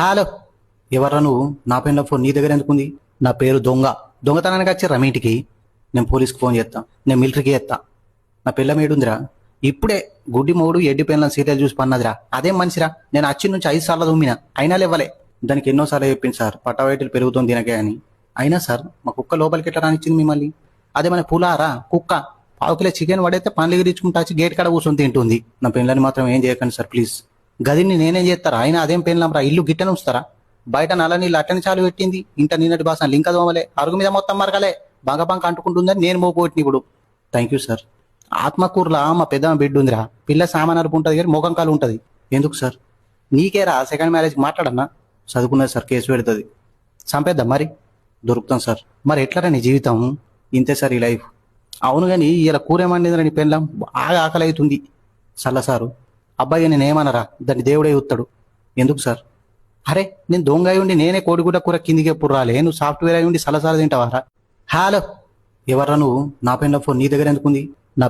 Hello, ఎవర్రా నువ్వు? నా పెన్లో ఫోన్ నీ దగ్గర ఎందుకుంది? నా పేరు దొంగ. దొంగతనానికి వచ్చిర్రా మీ ఇంటికి? నేను పోలీస్కి ఫోన్ చేస్తా, నేను మిలిటరీకి చేస్తా. నా పిల్ల మేడుందిరా. ఇప్పుడే గుడ్డి మొగుడు ఎడ్డి పెన్ల సీరియల్ చూసి పన్నదిరా. అదేం మనిషిరా? నేను వచ్చి నుంచి 5 సార్లు తుమ్మినా అయినా లేవలే. దానికి ఎన్నోసార్లు చెప్పింది సార్, పట్టవైటలు పెరుగుతుంది తినకే అని. అయినా సార్, మా కుక్క లోపలికి ఎట్లా రానిచ్చింది మిమ్మల్ని? అదే మన పులారా కుక్క పావుకిలో చికెన్ పడైతే పండ్లు ఎగిరించుకుంటా వచ్చి గేట్ కాడ కూర్చొని తింటుంది. నా పెన్లని మాత్రం ఏం చేయకండి సార్ ప్లీజ్. గదిని నేనేం చేస్తారా? అయినా అదేం పెన్లంరా, ఇల్లు గిట్టెని ఉంచుతారా? బయట నల్ల నీళ్ళు అట్టని చాలు పెట్టింది. ఇంట నిన్నటి బాస లింక దోమలే, అరుగు మీద మొత్తం మరగలే, బంక అంటుకుంటుందని నేను మోపోట్టిన ఇప్పుడు. Thank you sir. ఆత్మకూరులా మా పెద్ద బిడ్డ ఉందిరా. పిల్ల సామాన్ అరుపు ఉంటుంది కానీ మొఖం కాలు ఉంటుంది. ఎందుకు సార్? నీకేరా సెకండ్ మ్యారేజ్ మాట్లాడన్నా? చదువుకున్నది సార్, కేసు పెడుతుంది. చంపేద్దాం మరి? దొరుకుతాం సార్. మరి ఎట్లరా నీ జీవితం? ఇంతే సార్ ఈ లైఫ్. అవును కానీ ఇలా కూరేమండిరా నీ పెళ్ళం? బాగా ఆకలి అవుతుంది. చల్ల సారు. అబ్బాయి నేను ఏమనరా, దాన్ని దేవుడే చూస్తాడు. ఎందుకు సార్? అరే, నేను దొంగ అయి ఉండి నేనే కోడిగుడ్డ కూర కిందికి ఎప్పుడు రాలే, నువ్వు సాఫ్ట్వేర్ అయి ఉండి సలసాలు తింటావారా? హలో, ఎవర్రా నువ్వు? నా పెన్లో ఫోన్ నీ దగ్గర ఎందుకుంది? నా